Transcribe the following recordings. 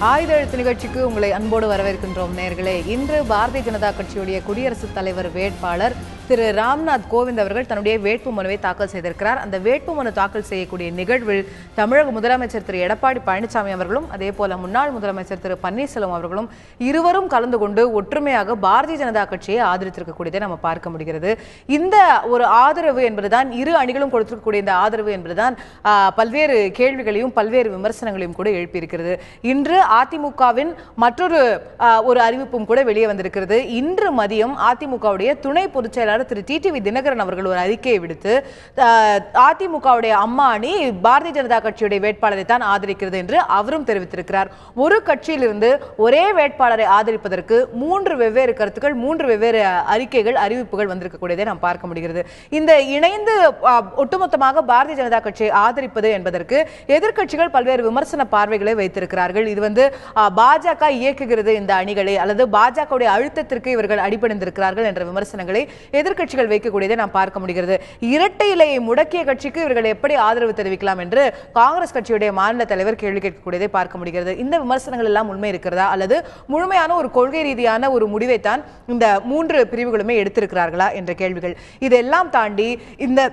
ஆயுத எழுத்து நிகழ்ச்சிக்கு உங்களை அன்போடு வரவேற்கின்றோம் நேயர்களே. இன்று பாரதிய ஜனதா கட்சியுடைய குடியரசுத் தலைவர் வேட்பாளர் திரு ராம்நாத் கோவிந்த் அவர்கள் தன்னுடைய வேட்பு மனுவை தாக்கல் செய்திருக்கிறார். அந்த வேட்பு மனு தாக்கல் செய்யக்கூடிய நிகழ்வில் தமிழக முதலமைச்சர் திரு எடப்பாடி பழனிசாமி அவர்களும் அதே போல முன்னாள் முதலமைச்சர் திரு பன்னீர்செல்வம் அவர்களும் இருவரும் கலந்து கொண்டு ஒற்றுமையாக பாரதிய ஜனதா கட்சியை ஆதரித்திருக்கக்கூடியதை நம்ம பார்க்க முடிகிறது. இந்த ஒரு ஆதரவு என்பதுதான், இரு அணிகளும் கொடுத்திருக்கக்கூடிய இந்த ஆதரவு என்பதுதான் பல்வேறு கேள்விகளையும் பல்வேறு விமர்சனங்களையும் கூட எழுப்பியிருக்கிறது. இன்று அதிமுகவின் மற்றொரு ஒரு அறிவிப்பும் கூட வெளியே வந்திருக்கிறது. இன்று மதியம் அதிமுகவுடைய துணை பொதுச் செயலாளர் திரு டிடிவி தினகரன் அவர்கள் ஒரு அறிக்கையை விடுத்து அதிமுகவுடைய அம்மா அணி பாரதிய ஜனதா கட்சியுடைய வேட்பாளரை தான் ஆதரிக்கிறது என்று அவரும் தெரிவித்திருக்கிறார். ஒரு கட்சியிலிருந்து ஒரே வேட்பாளரை ஆதரிப்பதற்கு மூன்று வெவ்வேறு கருத்துக்கள், மூன்று வெவ்வேறு அறிக்கைகள், அறிவிப்புகள் வந்திருக்கக்கூடியதை நாம் பார்க்க முடிகிறது. இந்த இணைந்து ஒட்டுமொத்தமாக பாரதிய ஜனதா கட்சியை ஆதரிப்பது என்பதற்கு எதிர்க்கட்சிகள் பல்வேறு விமர்சன பார்வைகளை வைத்திருக்கிறார்கள். இது பாஜக இயக்குகிறது இந்த அணிகளை, அல்லது பாஜகவுடைய அழுத்தத்திற்கு இவர்கள் அடிபணிந்திருக்கிறார்கள் என்ற விமர்சனங்களை எதிர்க்கட்சிகள் வைக்கக்கூடியதை நாம் பார்க்க முடிகிறது. இரட்டை இலையை முடக்கிய கட்சிக்கு இவர்கள் எப்படி ஆதரவு தெரிவிக்கலாம் என்று காங்கிரஸ் கட்சியுடைய மாநில தலைவர் கேள்வி கேட்கக்கூடியதை பார்க்க முடிகிறது. இந்த விமர்சனங்கள் எல்லாம் உண்மை இருக்கிறதா, அல்லது முழுமையான ஒரு கொள்கை ரீதியான ஒரு முடிவைத்தான் இந்த மூன்று பிரிவுகளுமே எடுத்திருக்கிறார்களா என்ற கேள்விகள். இதெல்லாம் தாண்டி இந்த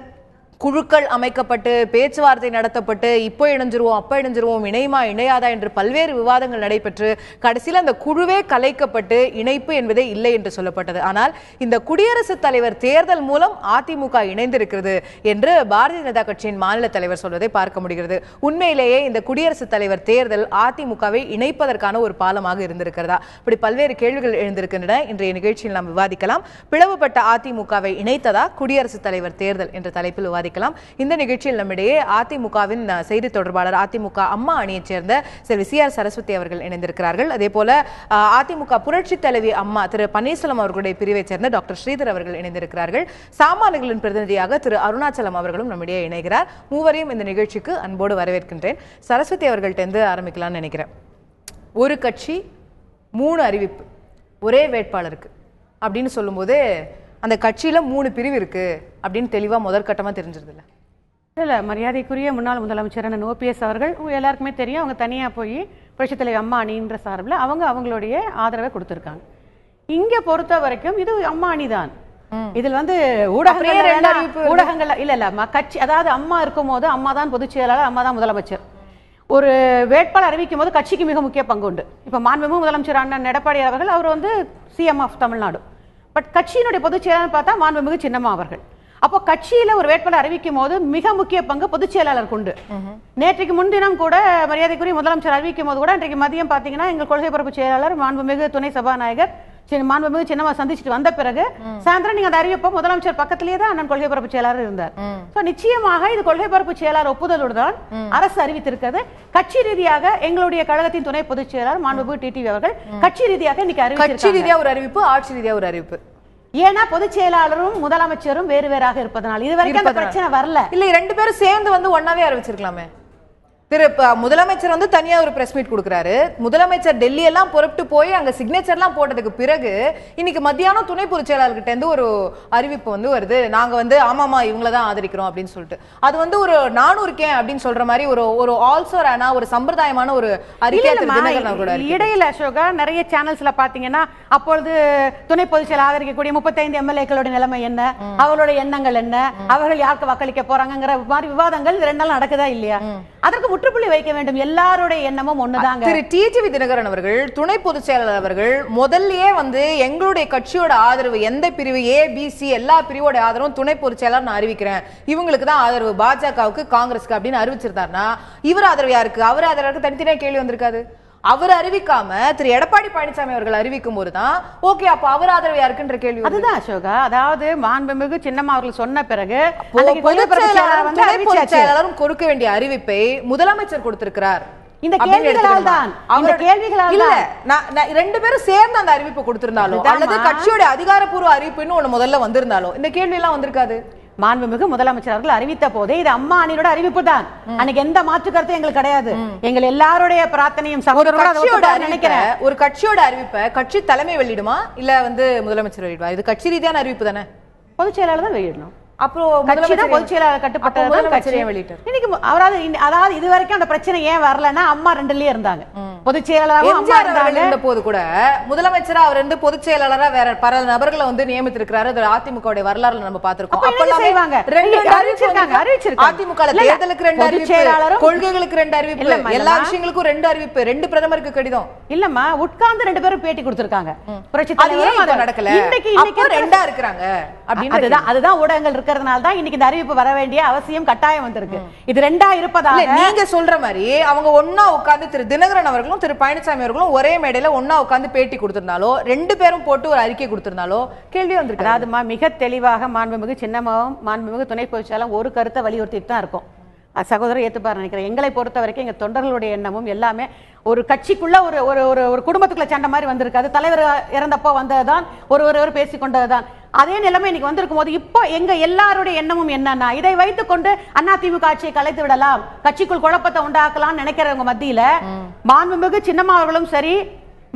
குழுக்கள் அமைக்கப்பட்டு பேச்சுவார்த்தை நடத்தப்பட்டு இப்போ இணைஞ்சிருவோம் அப்ப இணைஞ்சிருவோம், இணையுமா இணையாதா என்று பல்வேறு விவாதங்கள் நடைபெற்று கடைசியில் அந்த குழுவே கலைக்கப்பட்டு இணைப்பு என்பதே இல்லை என்று சொல்லப்பட்டது. ஆனால் இந்த குடியரசுத் தலைவர் தேர்தல் மூலம் அதிமுக இணைந்திருக்கிறது என்று பாரதிய ஜனதா கட்சியின் மாநில தலைவர் சொல்வதை பார்க்க முடிகிறது. உண்மையிலேயே இந்த குடியரசுத் தலைவர் தேர்தல் அதிமுகவை இணைப்பதற்கான ஒரு பாலமாக இருந்திருக்கிறதா? இப்படி பல்வேறு கேள்விகள் எழுந்திருக்கின்றன. இன்றைய நிகழ்ச்சியில் நாம் விவாதிக்கலாம். பிளவுபட்ட அதிமுகவை இணைத்ததா குடியரசுத் தலைவர் தேர்தல் என்ற தலைப்பில் விவாதிக்கலாம். இந்த நிகழ்ச்சியில் நம்மிடையே அதிமுகவின் செய்தி தொடர்பாளர், அதிமுக அம்மா அணியைச் சேர்ந்த செல்வி சி.ஆர். சரஸ்வதி அவர்கள் இணைந்திருக்கிறார்கள். அதே போல அதிமுக புரட்சி தலைவி அம்மா திரு பன்னீர்செல்வம் அவர்களுடைய பிரிவைச் சேர்ந்த டாக்டர் ஸ்ரீதர் அவர்கள் இணைந்திருக்கிறார்கள். சாமானியர்களின் பிரதிநிதியாக திரு அருணாச்சலம் அவர்களும் நம்மிடையே இணைகிறார். மூவரையும் இந்த நிகழ்ச்சிக்கு அன்போடு வரவேற்கின்றேன். சரஸ்வதி அவர்கள்ட்ட ஆரம்பிக்கலாம்னு நினைக்கிறேன். ஒரு கட்சி மூணு அறிவிப்பு ஒரே வேட்பாளருக்கு அப்படின்னு சொல்லும்போது அந்த கட்சியில மூணு பிரிவு இருக்கு அப்படின்னு தெளிவா முதற்கட்டமா தெரிஞ்சிருது இல்ல? மரியாதைக்குரிய முன்னாள் முதலமைச்சர் OPS அவர்கள் எல்லாருக்குமே தெரியும். அவங்க தனியா போய் புரட்சித் தலைவர் அம்மா அணின்ற சார்பில் அவங்களுடைய ஆதரவை கொடுத்திருக்காங்க. இங்க பொறுத்த வரைக்கும் இது அம்மா அணி தான். இதில் ஊடகங்கள் இல்ல கட்சி, அதாவது அம்மா இருக்கும் போது அம்மா தான் பொதுச் செயலாளர், அம்மா தான் முதலமைச்சர். ஒரு வேட்பாளர் அறிவிக்கும் போது கட்சிக்கு மிக முக்கிய பங்கு உண்டு. இப்ப மாண்புமிகு முதலமைச்சர் அண்ணன் எடப்பாடி அவர்கள் அவர் CM ஆஃப் தமிழ்நாடு. பட் கட்சியினுடைய பொதுச் செயலாளர் பார்த்தா மாண்புமிகு சின்னம்மா அவர்கள். அப்போ கட்சியில ஒரு வேட்பாளர் அறிவிக்கும் போது மிக முக்கிய பங்கு பொதுச் செயலாளருக்கு உண்டு. நேற்றைக்கு முன்தினம் கூட மரியாதைக்குரிய முதலமைச்சர் அறிவிக்கும் போது கூட இன்றைக்கு மதியம் பாத்தீங்கன்னா எங்கள் கொள்கை பரப்பு செயலாளர் மாண்புமிகு துணை சபாநாயகர் மாண்புமிகு சின்னம்மா சந்திச்சுட்டு வந்த பிறகு சாயந்தரம் நீங்க அதை அறிவிப்ப முதலமைச்சர் பக்கத்திலேயே தான் அண்ணன் கொள்கை பரப்பு செயலாளர் இருந்தார். நிச்சயமாக இது கொள்கை பரப்பு செயலாளர் ஒப்புதலோடு தான் அரசு அறிவித்திருக்கிறது. கட்சி ரீதியாக எங்களுடைய கழகத்தின் துணை பொதுச் செயலாளர் மாண்புமிகு டிடிவி அவர்கள் கட்சி ரீதியாக இன்னைக்கு அறிவிச்சிருக்காங்க. ஒரு அறிவிப்பு, ஆட்சி ரீதியாக ஒரு அறிவிப்பு. ஏன்னா பொதுச் செயலாளரும் முதலமைச்சரும் வேறு வேறாக இருப்பதனால் இதுவரைக்கும் பிரச்சனை வரல. இல்ல, ரெண்டு பேரும் சேர்ந்து ஒன்னாவே அறிவிச்சிருக்கலாமே. திரு முதலமைச்சர் தனியா ஒரு பிரஸ் மீட் கொடுக்கிறாரு. முதலமைச்சர் டெல்லி எல்லாம் புறப்பட்டு போய் அங்க சிக்னேச்சர் எல்லாம் போட்டதுக்கு பிறகு இன்னைக்கு மத்தியானம் துணை பொதுச் செயலாளர்கிட்ட இருந்து ஒரு அறிவிப்பு வருது. நாங்க ஆமாமா இவங்களதான் ஆதரிக்கிறோம் அப்படின்னு சொல்லிட்டு அது ஒரு நானும் இருக்கேன் அப்படின்னு சொல்ற மாதிரி ஒரு ஆல்சோரான ஒரு சம்பிரதாயமான ஒரு அறிக்கை. இடையில அசோகா நிறைய சேனல்ஸ்ல பாத்தீங்கன்னா அப்பொழுது துணை பொதுச் செயலாளர் ஆதரிக்கக்கூடிய 35 MLA-க்களோட நிலைமை என்ன, அவர்களுடைய எண்ணங்கள் என்ன, அவர்கள் யாருக்கு வாக்களிக்க போறாங்கிற மாதிரி விவாதங்கள் 2 நாள் நடக்குதா இல்லையா? அதற்கு முற்றுப்புள்ளி வைக்க வேண்டும். எல்லாருடைய எண்ணமும் ஒண்ணுதாங்க. திரு டிடிவி தினகரன் அவர்கள், துணை பொதுச் செயலாளர் அவர்கள் முதல்லயே எங்களுடைய கட்சியோட ஆதரவு எந்த பிரிவு ABC எல்லா பிரிவோட ஆதரவும் துணை பொதுச் செயலாளர் நான் அறிவிக்கிறேன், இவங்களுக்கு தான் ஆதரவு, பாஜகவுக்கு காங்கிரஸ்க்கு அப்படின்னு அறிவிச்சிருந்தாருன்னா இவர் ஆதரவு யாருக்கு, அவர் ஆதரவுக்கு தனித்தனியா கேள்வி வந்திருக்காது. அவர் அறிவிக்காம திரு எடப்பாடி பழனிசாமி அவர்கள் அறிவிக்கும் போதுதான் ஓகே அப்ப அவர் ஆதரவு யாருக்குன்ற கேள்வி. அதுதான் அசோகா, அதாவது மாண்புமிகு சின்னம்மா அவர்கள் சொன்ன பிறகு செயலாளரும் கொடுக்க வேண்டிய அறிவிப்பை முதலமைச்சர் கொடுத்திருக்கிறார். இந்த கேள்விகளால் தான் இல்ல, ரெண்டு பேரும் சேர்ந்து அந்த அறிவிப்பு கொடுத்திருந்தாலும் அல்லது கட்சியோட அதிகாரப்பூர்வ அறிவிப்புன்னு ஒண்ணு முதல்ல வந்திருந்தாலும் இந்த கேள்வி எல்லாம் வந்திருக்காது. மாண்புமிகு முதலமைச்சர் அவர்கள் அறிவித்த போதே இது அம்மா அணியோட அறிவிப்பு தான். அன்னைக்கு எந்த மாற்று கருத்தும் எங்களுக்கு கிடையாது. எங்கள் எல்லாருடைய பிரார்த்தனையும் நினைக்கிறேன். ஒரு கட்சியோட அறிவிப்பை கட்சி தலைமை வெளியிடுமா இல்ல முதலமைச்சர் வெளியிடுவா? இது கட்சி ரீதியான அறிவிப்பு தானே. பொதுச் செயலாளர் தான் வெளியிடணும். அப்புறம் பொதுச் செயலாளர் கட்டுப்பட்டது இன்னைக்கு அதாவது இது வரைக்கும் அந்த பிரச்சனை ஏன் வரலன்னா அம்மா ரெண்டுலயே இருந்தாங்க. பொதுச் செயலாளராக இருந்த போது கூட முதலமைச்சரா அவர் வந்து பொதுச் செயலாளரா வேற பல நபர்களை வந்து நியமித்திருக்கிறாரு. அதிமுக வரலாறுல நம்ம பார்த்திருக்கோம். அதிமுக தேர்தலுக்கு 2 அறிவிப்பு, கொள்கைகளுக்கு 2 அறிவிப்பு, எல்லா விஷயங்களுக்கும் 2 அறிவிப்பு, 2 பிரதமருக்கு கடிதம். இல்லம்மா உட்கார்ந்து 2 பேரும் பேட்டி கொடுத்திருக்காங்க. புரட்சி தலைவர் நடக்கல, இன்னைக்கு 2ஆ இருக்காங்க அப்படின்னு. அதுதான் ஊடகங்கள் இருக்கிறதுனால தான் இன்னைக்கு இந்த அறிவிப்பு வர வேண்டிய அவசியம் கட்டாயம் வந்திருக்கு. இது 2ஆ இருப்பதால நீங்க சொல்ற மாதிரி அவங்க ஒன்னா உட்கார்ந்து திரு தினகரன் அவர்களும் திரு பழனிசாமி அவர்களும் ஒரே மேடையில ஒன்னா உட்கார்ந்து பேட்டி கொடுத்திருந்தாலோ 2 பேரும் போட்டு ஒரு அறிக்கை கொடுத்திருந்தாலோ கேள்வி வந்திருக்கு. அதாவதுமா மிக தெளிவாக மாண்புமிகு சின்னம்மாவும் மாண்புமிகு துணை பொதுச்செயலாளரும் ஒரு கருத்தை வலியுறுத்திட்டு தான் இருக்கும். சகோதரர் ஏத்துப்பார் நினைக்கிறேன். எங்களை பொறுத்த வரைக்கும் எங்க தொண்டர்களுடைய எண்ணமும் எல்லாமே ஒரு கட்சிக்குள்ள ஒரு ஒரு ஒரு குடும்பத்துக்குள்ள சண்டை மாதிரி வந்திருக்காது. தலைவர் இறந்தப்போ வந்ததுதான் ஒரு பேசிக்கொண்டதுதான். அதே நிலைமை இன்னைக்கு வந்திருக்கும் போது இப்போ எங்க எல்லாருடைய எண்ணமும் என்னன்னா இதை வைத்துக் கொண்டு அதிமுக ஆட்சியை கலைத்து விடலாம், கட்சிக்குள் குழப்பத்தை உண்டாக்கலாம் நினைக்கிறவங்க மத்தியில மாண்புமிகு சின்னம்மா அவர்களும் சரி,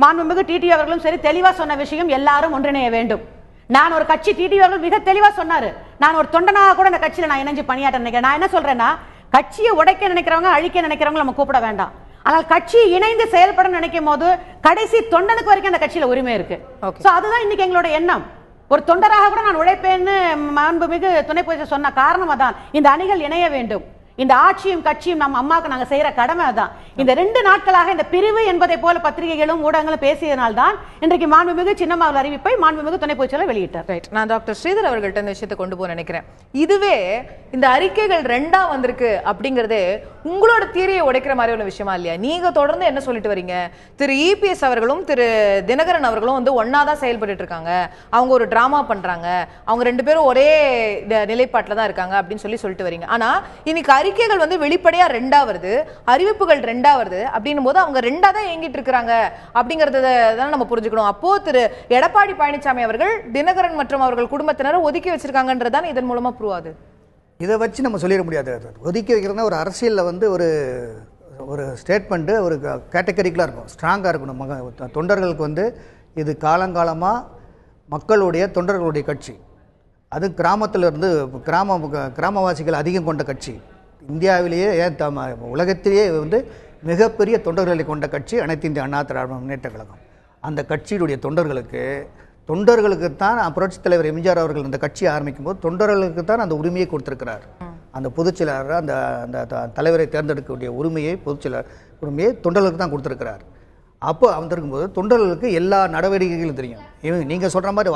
மாண்புமிகு டிடி அவர்களும் சரி தெளிவா சொன்ன விஷயம் எல்லாரும் ஒன்றிணைய வேண்டும். நான் ஒரு கட்சி டிடி அவர்கள் மிக தெளிவா சொன்னாரு. நான் ஒரு தொண்டனாக கூட இந்த கட்சியில நான் இணைஞ்சு பணியாற்ற நினைக்கிறேன். நான் என்ன சொல்றேன்னா கட்சியை உடைக்க நினைக்கிறவங்க அழிக்க நினைக்கிறவங்க நம்ம கூப்பிட வேண்டாம். ஆனால் கட்சி இணைந்து செயல்பட நினைக்கும் போது கடைசி தொண்டனுக்கு வரைக்கும் அந்த கட்சியில உரிமை இருக்கு. அதுதான் இன்னைக்கு எங்களோட எண்ணம். ஒரு தொண்டராக கூட நான் உழைப்பேன்னு மாண்புமிகு துணை பொதுச்செயலாளர் சொன்ன காரணம் அதான். இந்த அணிகள் இணைய வேண்டும். இந்த ஆட்சியும் கட்சியும் நம்ம அம்மாவுக்கு நாங்க செய்யற கடமை தான். இந்த 2 நாட்களாக இந்த பிரிவு என்பதை போல பத்திரிகைகளும் ஊடகங்களும் பேசியதனால்தான் இன்றைக்கு மாண்புமிகு சின்னம்மா அறிவிப்பை மாண்புமிகு துணை பொதுச்செயலாளர் வெளியிட்டார். நான் டாக்டர் ஸ்ரீதர் அவர்கள்ட்ட இந்த விஷயத்தை கொண்டு போக நினைக்கிறேன். இதுவே இந்த அறிக்கைகள் 2ஆ வந்திருக்கு அப்படிங்கறதே உங்களோட தீரியை உடைக்கிற மாதிரியான விஷயமா இல்லையா? நீங்க தொடர்ந்து என்ன சொல்லிட்டு வரீங்க? திரு இபிஎஸ் அவர்களும் திரு தினகரன் அவர்களும் வந்து ஒன்னாதான் செயல்பட்டு இருக்காங்க, அவங்க ஒரு டிராமா பண்றாங்க, அவங்க 2 பேரும் ஒரே நிலைப்பாட்டில் தான் இருக்காங்க அப்படின்னு சொல்லிட்டு வரீங்க. ஆனா இன்னைக்கு அறிக்கைகள் வந்து வெளிப்படையா 2ஆ வருது, அறிவிப்புகள் 2ஆ வருது அப்படின்னும் போது அவங்க 2ஆ தான் இயங்கிட்டு இருக்காங்க அப்படிங்கறத தான் நம்ம புரிஞ்சுக்கணும். அப்போ திரு எடப்பாடி பழனிசாமி அவர்கள் தினகரன் மற்றும் அவர்கள் குடும்பத்தினரை ஒதுக்கி வச்சிருக்காங்கன்றதான் இதன் மூலமா ப்ரூவ் ஆகுது. இதை வச்சு நம்ம சொல்லிட முடியாது. ஒதுக்கி வைக்கிறதுனா ஒரு அரசியலில் வந்து ஒரு ஸ்டேட்மெண்ட்டு ஒரு கேட்டகரிக்கலாக இருக்கும், ஸ்ட்ராங்காக இருக்கணும். தொண்டர்களுக்கு வந்து இது காலங்காலமாக மக்களுடைய தொண்டர்களுடைய கட்சி, அது கிராமத்திலிருந்து கிராமவாசிகள் அதிகம் கொண்ட கட்சி, இந்தியாவிலேயே ஏன் உலகத்திலேயே வந்து மிகப்பெரிய தொண்டர்களை கொண்ட கட்சி அனைத்து இந்திய அண்ணா திராவிட முன்னேற்ற கழகம். அந்த கட்சியினுடைய தொண்டர்களுக்குத்தான் புரட்சித் தலைவர் எம்ஜிஆர் அவர்கள் இந்த கட்சியை ஆரம்பிக்கும் போது தொண்டர்களுக்கு தான் அந்த உரிமையை கொடுத்திருக்கிறார். அந்த பொதுச் செயலாளர் அந்த தலைவரை தேர்ந்தெடுக்கக்கூடிய உரிமையை உரிமையை தொண்டர்களுக்கு தான் கொடுத்திருக்கிறார். அப்போ வந்திருக்கும்போது தொண்டர்களுக்கு எல்லா நடவடிக்கைகளும் தெரியும். நீங்கள் சொல்கிற மாதிரி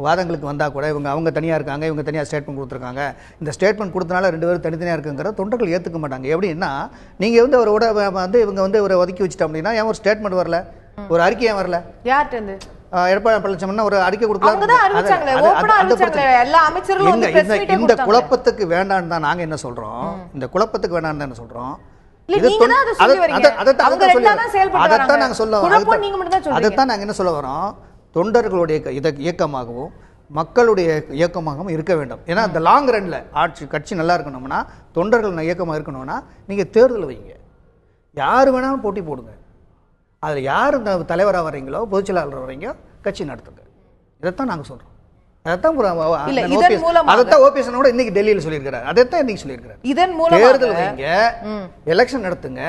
வாதங்களுக்கு வந்தால் கூட அவங்க தனியாக இருக்காங்க, இவங்க தனியாக ஸ்டேட்மெண்ட் கொடுத்துருக்காங்க, இந்த ஸ்டேட்மெண்ட் கொடுத்தனால 2 பேரும் தனித்தனியாக இருக்குங்கிற தொண்டர்கள் ஏற்றுக்க மாட்டாங்க. எப்படின்னா நீங்கள் வந்து அவரோட வந்து இவங்க வந்து ஒரு ஒதுக்கி வச்சுட்டோம் அப்படின்னா ஏன் ஒரு ஸ்டேட்மெண்ட் வரல, ஒரு அறிக்கை ஏன் வரல? யார்கிட்ட எடப்பாடி பழனிசாமி ஒரு அறிக்கை கொடுக்கலாம். இந்த குழப்பத்துக்கு வேண்டான்னு தான் நாங்க என்ன சொல்றோம், இந்த குழப்பத்துக்கு வேண்டான்னு தான் சொல்றோம். அதைத்தான் நாங்க என்ன சொல்ல வரோம், தொண்டர்களுடைய இயக்கமாகவும் மக்களுடைய இயக்கமாகவும் இருக்க வேண்டும். ஏன்னா இந்த லாங் ரன்ல கட்சி நல்லா இருக்கணும்னா, தொண்டர்கள் இயக்கமாக இருக்கணும்னா நீங்க தேர்தல் வைங்க, யாரு வேணாலும் போட்டி போடுங்க, அதில் யார் தலைவராக வர்றீங்களோ பொதுச் செயலாளர் வர்றீங்க கட்சி நடத்துங்க. இதைத்தான் நாங்கள் சொல்கிறோம். அதைத்தான் ஓபிஎஸ் இன்னைக்கு டெல்லியில் சொல்லியிருக்கிறார், அதைத்தான் இன்னைக்கு சொல்லியிருக்கிறார். இதன் மூலம் தேர்தல் வைங்க, எலெக்ஷன் நடத்துங்க,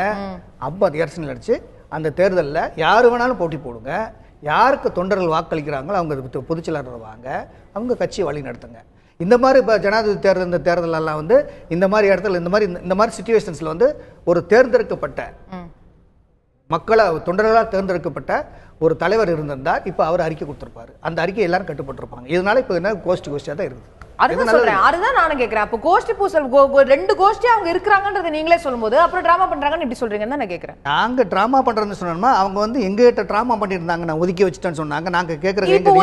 50 எலெக்ஷன் அடிச்சு அந்த தேர்தலில் யார் வேணாலும் போட்டி போடுங்க, யாருக்கு தொண்டர்கள் வாக்களிக்கிறாங்களோ அவங்க பொதுச் செயலாளர் வாங்க, அவங்க கட்சியை வழி நடத்துங்க. இந்த மாதிரி இப்போ ஜனாதிபதி தேர்தல் இந்த தேர்தலெல்லாம் வந்து இந்த மாதிரி இடத்துல இந்த மாதிரி சிச்சுவேஷன்ஸில் வந்து ஒரு தேர்ந்தெடுக்கப்பட்ட மக்களை தொண்டர்களால் தேர்ந்தெடுக்கப்பட்ட ஒரு தலைவர் இருந்திருந்தா இப்போ அவர் அறிக்கை கொடுத்திருப்பாரு, அந்த அறிக்கை எல்லாரும் கட்டுப்பட்டிருப்பாங்க. இதனால இப்போ என்ன கோஷ்டியா தான் இருக்குது. அதுதான் நானும் கேட்கிறேன். அப்போ கோஷ்டி பூசல் 2 கோஷ்டி அவங்க இருக்கிறாங்கன்றதை நீங்களே சொல்லும்போது அப்புறம் டிராமா பண்றாங்கன்னு எப்படி சொல்றீங்கன்னு தான் நான் கேட்கிறேன். நாங்க டிராமா பண்றதுன்னு சொன்னோம்னா அவங்க வந்து எங்ககிட்ட டிராமா பண்ணிருந்தாங்க, நான் ஒதுக்கி வச்சுட்டேன்னு சொன்னாங்க. நாங்க கேட்கறது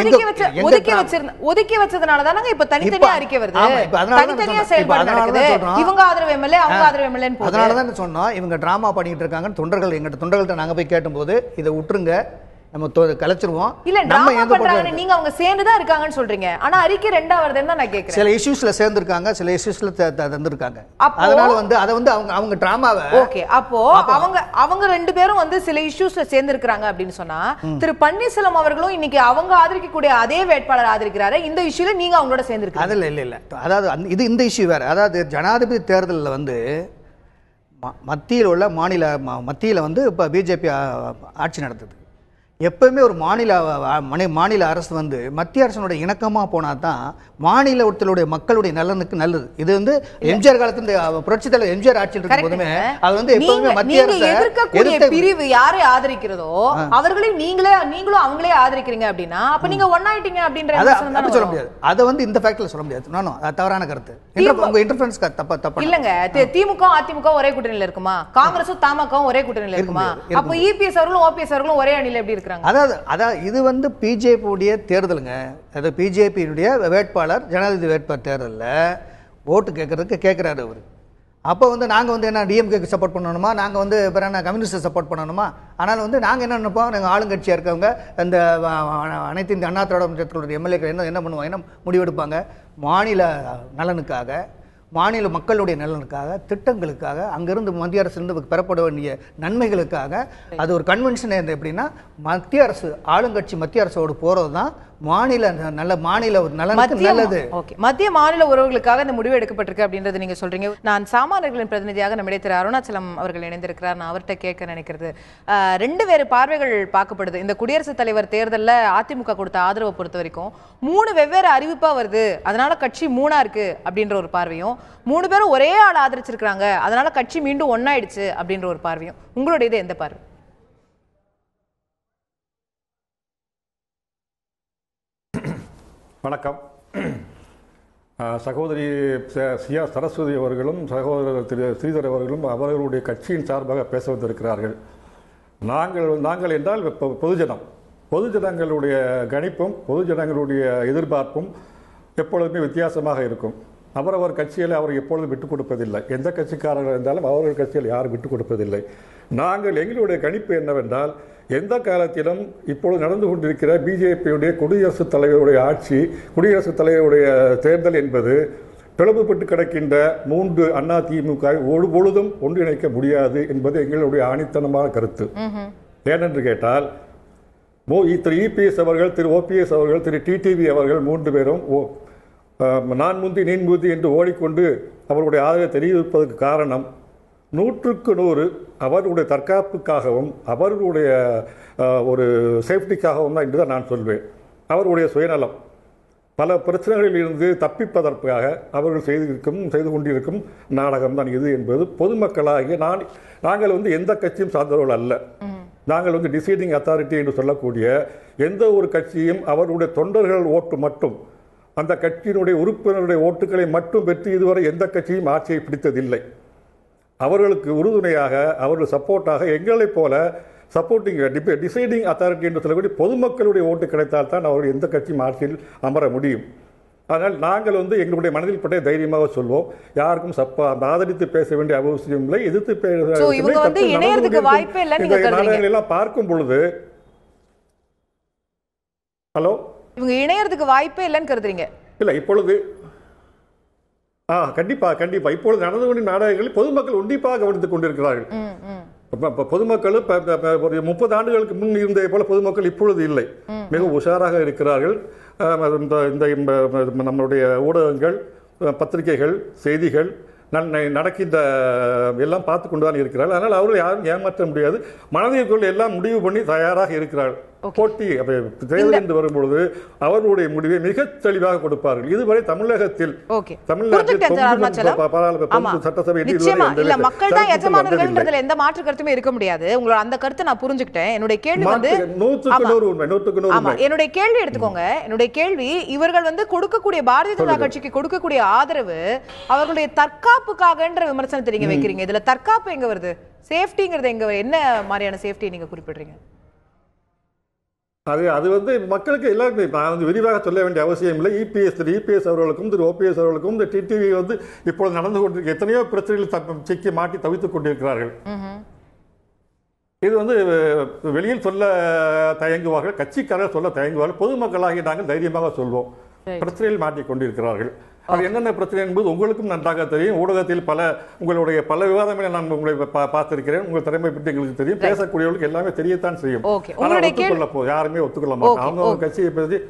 ஒதுக்கி வச்சதுனால தானங்க இப்ப தனித்தனியா அறிக்கை வருது, தனித்தனியா செயல்பாடு நடக்குது, இவங்க ஆதரவு எம்எல்ஏ அவங்க ஆதரவு எம்எல்ஏன்னு. அதனால தான் சொன்னோம் இவங்க டிராமா பண்ணிட்டு இருக்காங்கன்னு. எங்க தொண்டர்கள்ட்ட நாங்க போய் கேட்டும்போது இதை விட்டுருங்க, நம்ம கலைச்சிருவோம். இல்ல டிராமா பண்றாங்க, நீங்க அவங்க சேர்ந்து தான் இருக்காங்கன்னு சொல்றீங்க. ஆனா அறிக்கை ரெண்டா வருதுன்னு தான் நான் கேக்குறேன். சில இஷ்யூஸ்ல சேர்ந்திருக்காங்க, சில இஷ்யூஸ்ல தந்திருக்காங்க. அதனால வந்து அதை வந்து அவங்க டிராமாவை ஓகே. அப்போ அவங்க ரெண்டு பேரும் வந்து சில இஷ்யூஸ்ல சேர்ந்திருக்காங்க அப்படின்னு சொன்னா, திரு பன்னீர்செல்வம் அவர்களும் இன்னைக்கு அவங்க ஆதரிக்கக்கூடிய அதே வேட்பாளர் ஆதரிக்கிறாரு. இந்த இஷ்யூல நீங்க அவங்களோட சேர்ந்திருக்கீங்க. அதுல இல்ல அதாவது இது இந்த இஷ்யூ வேற. அதாவது ஜனாதிபதி தேர்தலில் வந்து மத்தியில் உள்ள மத்தியில் வந்து இப்போ பிஜேபி ஆட்சி நடத்துது. எப்பவுமே ஒரு மாநில அரசு வந்து மத்திய அரசனுடைய இணக்கமாக போனால் தான் மாநிலத்தினுடைய மக்களுடைய நலனுக்கு நல்லது. இது வந்து எம்ஜிஆர் காலத்துல புரட்சி தலைவர் எம்ஜிஆர் ஆட்சியில் இருக்கும் போதுமே அது வந்து எப்பவுமே மத்திய அரசு எதிர்க்கக்கூடிய பிரிவு யாரை ஆதரிக்கிறதோ அவர்களையும் நீங்களும் அவங்களே ஆதரிக்கிறீங்க அப்படின்னா அப்ப நீங்க ஒன்னாயிட்டீங்க அப்படின்ற சொல்ல முடியாது. அதை வந்து இந்த ஃபேக்ட்ல சொல்ல முடியாது. அது தவறான கருத்து. உங்க இன்டர்ஃபரன்ஸ் தப்பா இல்லங்க. திமுக அதிமுக ஒரே கூட்டணியில இருக்குமா? காங்கிரஸும் தமாகவும் ஒரே கூட்டணியில இருக்குமா? அப்ப இபிஎஸ் அவர்களும் ஓபிஎஸ் அவர்களும் ஒரே அணியில எப்படி? அதாவது இது வந்து பிஜேபியுடைய தேர்தலுங்க. அது பிஜேபியுடைய வேட்பாளர் ஜனாதிபதி வேட்பாளர் தேர்தலில் ஓட்டு கேட்கறாரு அவர். அப்போ வந்து நாங்கள் வந்து என்ன டிஎம்கேக்கு சப்போர்ட் பண்ணணுமா, நாங்கள் வந்து என்ன கம்யூனிஸ்ட் சப்போர்ட் பண்ணணுமா? ஆனால் வந்து நாங்கள் என்ன நினைப்போம், நாங்கள் ஆளுங்கட்சியாக இருக்கவங்க இந்த அனைத்து இந்த அண்ணா திராவிட முன்னேற்றத்தினுடைய எம்எல்ஏக்கள் என்ன பண்ணுவாங்க, என்ன முடிவெடுப்பாங்க? மாநில நலனுக்காக, மாநில மக்களுடைய நலனுக்காக, திட்டங்களுக்காக, அங்கிருந்து மத்திய அரசிலிருந்து பெறப்பட வேண்டிய நன்மைகளுக்காக அது ஒரு கன்வென்ஷன் எப்படின்னா மத்திய அரசு ஆளுங்கட்சி மத்திய அரசோடு போறது தான் மாநில நலனுக்கு நல்லது. மத்திய மாநில உறவுகளுக்காக இந்த முடிவு எடுக்கப்பட்டிருக்கு அப்படின்றது நீங்க சொல்றீங்க. நான் சாமானியர்களின் பிரதிநிதியாக நம்மிடையே திரு அருணாச்சலம் அவர்கள் இணைந்திருக்கிறார். நான் அவர்கிட்ட கேட்க நினைக்கிறது, ரெண்டு வேறு பார்வைகள் பார்க்கப்படுது. இந்த குடியரசுத் தலைவர் தேர்தலில் அதிமுக கொடுத்த ஆதரவை பொறுத்த வரைக்கும் 3 வெவ்வேறு அறிவிப்பா வருது, அதனால கட்சி 3ஆ இருக்கு அப்படின்ற ஒரு பார்வையும், 3 பேரும் ஒரே ஆள் ஆதரிச்சிருக்காங்க அதனால கட்சி மீண்டும் ஒன்னாயிடுச்சு அப்படின்ற ஒரு பார்வையும். உங்களுடைய இது எந்த பார்வை? வணக்கம். சகோதரி சியா சரஸ்வதி அவர்களும் சகோதரர் திரு ஸ்ரீதர் அவர்களும் அவர்களுடைய கட்சியின் சார்பாக பேச வந்திருக்கிறார்கள். நாங்கள் என்றால் பொதுஜனங்களுடைய கணிப்பும் பொதுஜனங்களுடைய எதிர்பார்ப்பும் எப்பொழுதுமே வித்தியாசமாக இருக்கும். அவரவர் கட்சியில் அவர் எப்பொழுதும் விட்டுக் கொடுப்பதில்லை. எந்த கட்சிக்காரர்கள் இருந்தாலும் அவர்கள் கட்சியில் யாரும் விட்டுக் கொடுப்பதில்லை. எங்களுடைய கணிப்பு என்னவென்றால், எந்த காலத்திலும் இப்பொழுது நடந்து கொண்டிருக்கிற பிஜேபியுடைய குடியரசுத் தலைவருடைய ஆட்சி, குடியரசுத் தலைவருடைய தேர்தல் என்பது பிளவுபட்டு கிடக்கின்ற 3 அண்ணா திமுக ஒரு பொழுதும் ஒன்றிணைக்க முடியாது என்பது எங்களுடைய ஆணித்தனமான கருத்து. ஏனென்று கேட்டால், திரு இபிஎஸ் அவர்கள், திரு ஓபிஎஸ் அவர்கள், திரு டிடிவி அவர்கள் 3 பேரும் நான் முந்தி நீன் முந்தி என்று ஓடிக்கொண்டு அவருடைய ஆதரவை தெரிவிப்பதற்கு காரணம் 100க்கு 100 அவர்களுடைய தற்காப்புக்காகவும் அவர்களுடைய ஒரு சேஃப்டிக்காகவும் தான் என்று தான் நான் சொல்வேன். அவருடைய சுயநலம், பல பிரச்சனைகளில் இருந்து தப்பிப்பதற்காக அவர்கள் செய்து கொண்டிருக்கும் நாடகம் தான் இது என்பது பொதுமக்களாகிய நாங்கள் வந்து எந்த கட்சியும் சார்ந்தவர்கள் அல்ல. நாங்கள் வந்து டிசைடிங் அத்தாரிட்டி என்று சொல்லக்கூடிய எந்த ஒரு கட்சியும் அவர்களுடைய தொண்டர்கள் ஓட்டு மட்டும், அந்த கட்சியினுடைய உறுப்பினருடைய ஓட்டுகளை மட்டும் பெற்று இதுவரை எந்த கட்சியும் ஆட்சியை பிடித்ததில்லை. அவர்களுக்கு உறுதுணையாக, அவர்கள் சப்போர்ட்டாக எங்களைப் போல சப்போர்ட்டிங் டிசைடிங் அத்தாரிட்டி என்று சொல்லக்கூடிய பொதுமக்களுடைய ஓட்டு கிடைத்தால்தான் அவர்கள் எந்த கட்சியும் ஆட்சியில் அமர முடியும். அதனால் நாங்கள் வந்து எங்களுடைய மனதில் பட்டே தைரியமாக சொல்வோம். யாருக்கும் ஆதரித்து பேச வேண்டிய அவசியம் இல்லை, எதிர்த்து எல்லாம் பார்க்கும் பொழுது ஹலோ இவங்க இணையறதுக்கு வாய்ப்பே இல்லைன்னு கருதுறீங்க? இல்ல, இப்பொழுது கண்டிப்பா இப்பொழுது நடந்து கொண்ட நாடகங்களில் பொதுமக்கள் உன்னிப்பாக கவனித்துக் கொண்டிருக்கிறார்கள். பொதுமக்கள் ஒரு 30 ஆண்டுகளுக்கு முன் இருந்ததை போல பொதுமக்கள் இப்பொழுது இல்லை, மிக உஷாராக இருக்கிறார்கள். நம்மளுடைய ஊடகங்கள், பத்திரிகைகள், செய்திகள் நடக்கின்ற எல்லாம் பார்த்து கொண்டுதான் இருக்கிறார்கள். அதனால் அவர்கள் யாரும் ஏமாற்ற முடியாது. மனதிற்குள் எல்லாம் முடிவு பண்ணி தயாராக இருக்கிறார்கள். போட்டி தேர்தல் என்று வரும்பொழுது அவர்களுடைய முடிவை மிக தெளிவாக கொடுப்பார்கள். இதுவரை தமிழகத்தில் சட்டசபை எந்த மாற்று கருத்துமே இருக்க முடியாது. உங்களோட அந்த கருத்தை நான் புரிஞ்சுக்கிட்டேன். என்னுடைய கேள்வி வந்து 100% என்னுடைய கேள்வி எடுத்துக்கோங்க. என்னுடைய கேள்வி, இவர்கள் வந்து கொடுக்கக்கூடிய பாரதிய ஜனதா கட்சிக்கு கொடுக்கக்கூடிய ஆதரவு அவர்களுடைய தற்காப்புக்காகன்ற விமர்சனத்தை நீங்க வைக்கிறீங்க. இதுல தற்காப்பு எங்க வருது? சேஃப்டிங்கிறது எங்க? என்ன மாதிரியான சேஃப்டி நீங்க குறிப்பிடுறீங்க? அது வந்து மக்களுக்கு எல்லாருக்குமே நான் வந்து விரிவாக சொல்ல வேண்டிய அவசியம் இல்லை. இபிஎஸ் அவர்களுக்கும் திரு ஓபிஎஸ் அவர்களுக்கும் இந்த டிடிவி வந்து இப்பொழுது நடந்து கொண்டிருக்க எத்தனையோ பிரச்சனைகள் சிக்கி மாட்டி தவித்துக் கொண்டிருக்கிறார்கள். இது வந்து வெளியில் சொல்ல தயங்குவார்கள், கட்சிக்காரர்கள் சொல்ல தயங்குவார்கள், பொதுமக்களாகி நாங்கள் தைரியமாக சொல்வோம். பிரச்சனையில் மாட்டிக் கொண்டிருக்கிறார்கள். அது என்னென்ன பிரச்சனை என்பது உங்களுக்கும் நன்றாக தெரியும். ஊடகத்தில் உங்களுடைய பல விவாதங்களை நான் உங்களை பார்த்திருக்கிறேன். உங்கள் திறமை பற்றி எங்களுக்கு தெரியும். பேசக்கூடியவர்களுக்கு எல்லாமே தெரியத்தான் செய்யும். யாருமே ஒத்துக்கொள்ள மாட்டாங்க. அவங்க கட்சியை பற்றி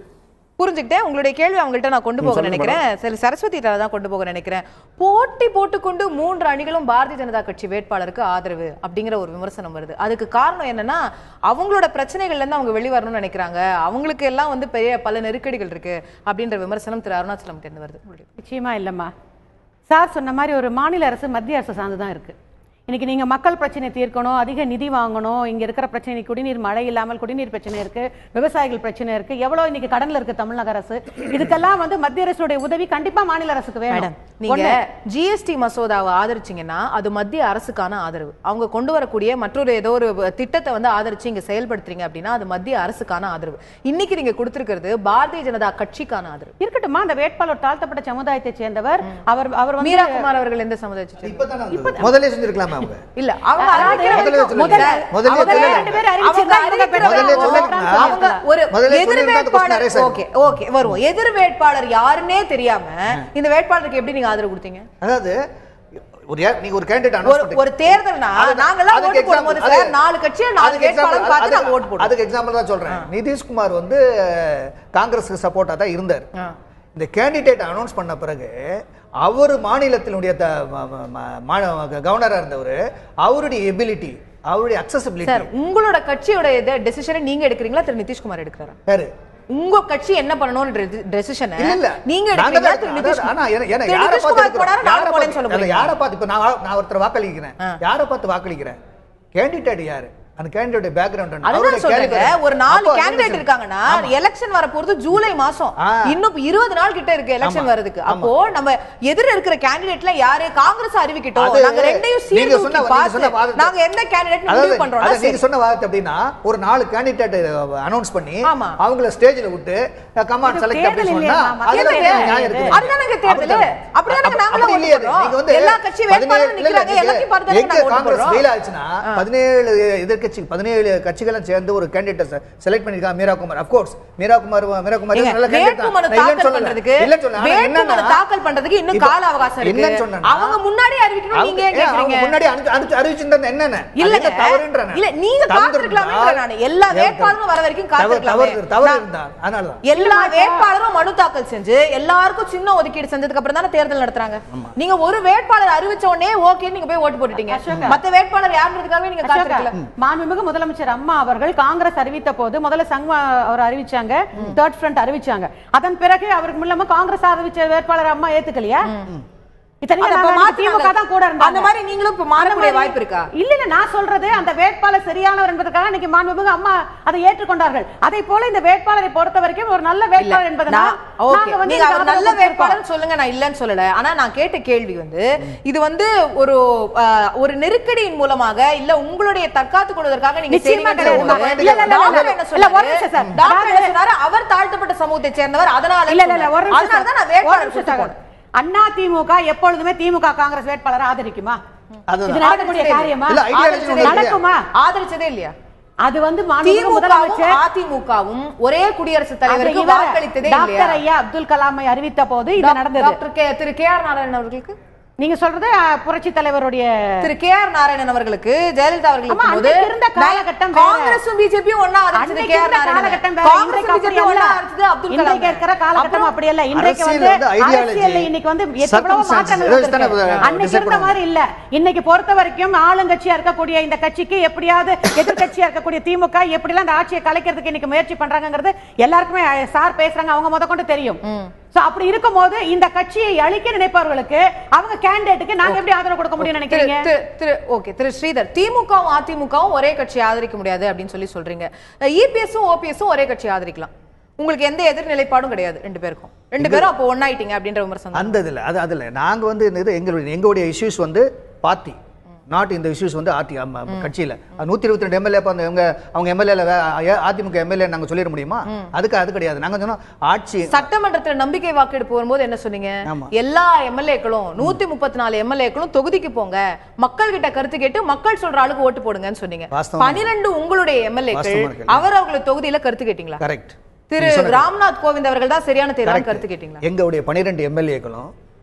புரிஞ்சுக்கிட்டேன். உங்களுடைய கேள்வி அவங்கள்ட்ட நான் கொண்டு போக நினைக்கிறேன். சரஸ்வதி தான் கொண்டு போக நினைக்கிறேன். போட்டி போட்டுக்கொண்டு 3 அணிகளும் பாரதிய ஜனதா கட்சி வேட்பாளருக்கு ஆதரவு அப்படிங்கிற ஒரு விமர்சனம் வருது. அதுக்கு காரணம் என்னன்னா, அவங்களோட பிரச்சனைகள்ல இருந்து அவங்க வெளிவரணும்னு நினைக்கிறாங்க. அவங்களுக்கு எல்லாம் வந்து பெரிய பல நெருக்கடிகள் இருக்கு அப்படின்ற விமர்சனம் திரு அருணாச்சலம் கிட்ட வருது. நிச்சயமா இல்லம்மா. சார் சொன்ன மாதிரி ஒரு மாநில அரசு மத்திய அரசு சார்ந்துதான் இருக்கு. இன்னைக்கு நீங்க மக்கள் பிரச்சனை தீர்க்கணும், அதிக நிதி வாங்கணும், இங்க இருக்கிற பிரச்சனை குடிநீர், மழை இல்லாமல் குடிநீர் பிரச்சனை இருக்கு, விவசாயிகள் பிரச்சனை இருக்கு, எவ்வளவு இன்னைக்கு கடன்ல இருக்கு தமிழக அரசு. இதுக்கெல்லாம் வந்து மத்திய அரசுடைய உதவி கண்டிப்பா மாநில அரசுக்கு வேணும். நீங்க ஜிஎஸ்டி மசோதாவை ஆதரிச்சீங்கன்னா அது மத்திய அரசுக்கான ஆதரவு. அவங்க கொண்டு வரக்கூடிய மற்றொரு ஏதோ ஒரு திட்டத்தை வந்து ஆதரிச்சு இங்க செயல்படுத்துறீங்க அப்படின்னா அது மத்திய அரசுக்கான ஆதரவு. இன்னைக்கு நீங்க கொடுத்திருக்கிறது பாரதிய ஜனதா கட்சிக்கான ஆதரவு. இருக்கட்டுமா, அந்த வேட்பாளர் தாழ்த்தப்பட்ட சமுதாயத்தை சேர்ந்தவர். அவர் மீரா குமார் அவர்கள் எந்த சமுதாயத்தை முதல்ல செஞ்சிருக்கலாம். இல்ல அவங்க எதிர் வேட்பாளர் யாருன்னே தெரியாம இந்த வேட்பாளருக்கு எப்படி நீங்க ஆதரவு கொடுத்தீங்க? அதாவது நீங்க ஒரு கேண்டிடேட் அனௌன்ஸ் பண்றீங்க. ஒரு தேர்தல்னா நாங்கலாம் ஓட்டு போடும்போது சார் 4 கட்சியா 4 வேட்பாளர் பார்த்து நாங்க ஓட்டு போடுவோம். அதுக்கு எக்ஸாம்பிள் தான் சொல்றேன். நிதிஷ்குமார் வந்து காங்கிரஸ்க்கு சப்போர்ட்டா தான் இருந்தார். இந்த கேண்டிடேட் அனௌன்ஸ் பண்ண பிறகு அவர் மாநிலத்தினுடைய கவர்னரா இருந்தவர், அவருடைய எபிலிட்டி, அவருடைய அக்சசிபிலிட்டி. சார் உங்களோட கட்சியோட டெசிஷனை நீங்க எடுக்கிறீங்களா திரு நிதிஷ்குமார் எடுக்கிறாரா? யாரு உங்க கட்சி என்ன பண்ணணும்ன்ற டெசிஷனை நீங்க எடுக்கிறீங்களா திரு நிதிஷ்குமார்? ஆனா யாரை பார்த்து இப்ப நான் ஒருத்தர் வாக்களிக்கிறேன், யாரை பார்த்து வாக்களிக்கிறேன்? கேண்டிடேட் யாரு? அந்த கேண்டிடேட் பேக்ரவுண்ட் அதுதான் சொல்றேங்க. ஒரு 4 கேண்டிடேட் இருக்காங்கன்னா எலெக்ஷன் வர போறது ஜூலை மாசம். இன்னும் 20 நாள் கிட்ட இருக்கு எலெக்ஷன் வரதுக்கு. அப்போ நம்ம எதிர இருக்கிற கேண்டிடேட்ல யாரு காங்கிரஸ் அறிவிக்கட்டும், நாங்க ரெண்டையும் சேர்த்து பார்த்து நாங்க என்ன கேண்டிடேட் முடிவு பண்றோம். நீங்க சொன்ன வார்த்தை அப்படினா ஒரு 4 கேண்டிடேட் அனௌன்ஸ் பண்ணி அவங்கள ஸ்டேஜ்ல விட்டு கமாண்ட் செலக்ட் அப்படி சொன்னா அதுல நியாயம் இருக்கு. அதுதானங்க தேர்தல். அப்படியே நாங்க நீங்க வந்து எல்லா கட்சி வேட்பாளரும் நிக்கறாங்க, எல்லாத்தையும் பார்த்து நாங்க ஓட்டு போடுறோம். ஃபெயில் ஆச்சுனா 17 17 கட்சிகளும் சேர்ந்து ஒரு கேண்டிடேட் செலக்ட் பண்ணிருக்காங்க. மீரா குமார், ஆஃப் கோர்ஸ் மீரா குமார் நல்ல கேண்டிடேட் தான். வேட்புமனு தாக்கல் பண்றதுக்கு இன்னும் கால அவகாசம் இருக்கு. அவங்க முன்னாடி அறிவிக்கணும், நீங்க ஏன் கேக்குறீங்க? முன்னாடி அறிவிச்சிருந்தா என்னென்ன இல்ல தவறுன்றன. இல்ல நீங்க காத்திருக்கலாம்ங்கற நான் எல்லா வேட்பாளரும் வர வரைக்கும் காத்திருக்கலாம். தவறு இருந்தா அதனால தான் எல்லா வேட்பாளரும் மனு தாக்கல் செஞ்சு எல்லாருக்கும் சின்ன ஒதுக்கீடு செஞ்சதுக்கு அப்புறம் தான தேர்தல் நடத்துறாங்க. நீங்க ஒரு வேட்பாளர் அறிவிச்ச உடனே ஓகே நீங்க போய் ஓட்டு போட்டுட்டீங்க. மத்த வேட்பாளர் யாருன்றதுக்காகவே நீங்க காத்திருக்கல. மாண்புமிகு முதலமைச்சர் அம்மா அவர்கள் காங்கிரஸ் அறிவித்த போது முதல்ல சங்மா அவர் அறிவிச்சாங்க, தேர்ட் ஃப்ரண்ட் அறிவிச்சாங்க. அதன் பிறகு அவருக்கு முன்னமா காங்கிரஸ் அறிவிச்ச வேட்பாளர் அம்மா ஏத்துக்கலையா? திமுக தான் கூட இருந்தாங்க. அந்த மாதிரி நீங்களும் இப்ப மாறக்கூடிய வாய்ப்பு இருக்கா? இல்ல நான் சொல்றது அந்த வேட்பாளர் சரியானவர் என்பதற்காக இன்னைக்கு மாண்புமிகு அம்மா அதை ஏற்றுக்கொண்டார்கள். அதே போல இந்த வேட்பாளரை பொறுத்த வரைக்கும் ஒரு நல்ல வேட்பாளர் என்பதனால நீங்க அவர் நல்ல வேட்பாளர் சொல்லுங்க, நான் இல்லன்னு சொல்லல. ஆனா நான் கேட்ட கேள்வி வந்து இது வந்து ஒரு நெருக்கடியின் மூலமாக இல்ல உங்களுடைய தற்காத்துக் கொள்வதற்காக நீங்க அவர் தாழ்த்தப்பட்ட சமூகத்தை சேர்ந்தவர், அதனால தான் நான் வேட்பாளர். அண்ணா திமுக எப்பொழுதுமே திமுக காங்கிரஸ் வேட்பாளரை ஆதரிக்குமா? இது நடக்கக்கூடிய காரியமா? நடக்குமா? ஆதரிச்சதே இல்லையா? அது வந்து முதலமைச்சர் அதிமுகவும் ஒரே குடியரசுத் தலைவருக்கு வாக்களித்ததே இல்லையா? டாக்டர் ஐயா அப்துல் கலாமை அறிவித்த போது இது நடந்தது. டாக்டர் திரு கே.ஆர். நாராயணன் அவர்களுக்கு நீங்க சொல்றது புரட்சி தலைவருடைய திரு கே.ஆர். நாராயணன் அவர்களுக்கு ஜெயலலிதா அவர்களுக்கு போது இருந்த காலகட்டம் காங்கிரஸும் பிஜேபியும் ஒண்ணா ஆதரிச்சது கே.ஆர். நாராயணன். காங்கிரஸ் பிஜேபி ஒண்ணா ஆதரிச்சது அப்துல் கலாம். இன்றைக்கு இருக்கிற காலகட்டம் அப்படி இல்ல. இன்றைக்கு வந்து அரசியல்ல இன்னைக்கு வந்து எவ்வளவு மாற்றங்கள் இருக்கு. அன்னைக்கு இருந்த மாதிரி இல்ல. இன்னைக்கு பொறுத்த வரைக்கும் ஆளுங்கட்சியா இருக்கக்கூடிய இந்த கட்சிக்கு எப்படியாவது எதிர்கட்சியா இருக்கக்கூடிய திமுக எப்படி எல்லாம் அந்த ஆட்சியை கலைக்கிறதுக்கு இன்னைக்கு முயற்சி பண்றாங்கிறது எல்லாருக்குமே சார் பேசுறாங்க, அவங்க முதற்கொண்டு தெரியும். அப்படி இருக்கும்போது இந்த கட்சியை அழிக்க நினைப்பவர்களுக்கு அவங்க கேண்டிடேட்டுக்கு நாங்க எப்படி ஆதரவு கொடுக்க முடியும் நினைக்கிறீங்க? திரு ஸ்ரீதர், திமுகவும் அதிமுகவும் ஒரே கட்சி ஆதரிக்க முடியாது அப்படின்னு சொல்றீங்க. இபிஎஸும் ஓபிஎஸும் ஒரே கட்சி ஆதரிக்கலாம். உங்களுக்கு எந்த எதிர் நிலைப்பாடும் கிடையாது ரெண்டு பேருக்கும். ரெண்டு பேரும் அப்போ ஒன்னாயிட்டீங்க அப்படின்ற விமர்சனம். அந்த இதுல அதுல நாங்க வந்து எங்களுடைய இஷ்யூஸ் வந்து பார்ட்டி நாட் இந்த இஷ்யூஸ் வந்து கட்சியில் 122 எம்எல்ஏ அவங்க எம்எல்ஏல அதிமுக எம்எல்ஏ நாங்க சொல்லிட முடியுமா? அது கிடையாது. நாங்க சொன்னோம் ஆட்சி சட்டமன்றத்தில் நம்பிக்கை வாக்கெடுப்பு வரும்போது என்ன சொன்னீங்க? எல்லா எம்எல்ஏக்களும் 134 எம்எல்ஏக்களும் தொகுதிக்கு போங்க, மக்கள் கிட்ட கருத்து கேட்டு மக்கள் சொல்ற ஆளுக்கு ஓட்டு போடுங்கன்னு சொன்னீங்க. 12 உங்களுடைய எம்எல்ஏக்கள் அவர்களை தொகுதியில கருத்து கேட்டீங்களா? கரெக்ட். திரு ராம்நாத் கோவிந்த் அவர்கள் தான் சரியான தேர்தல் கருத்து கேட்டீங்களா? எங்களுடைய 12 எம்எல்ஏக்களும்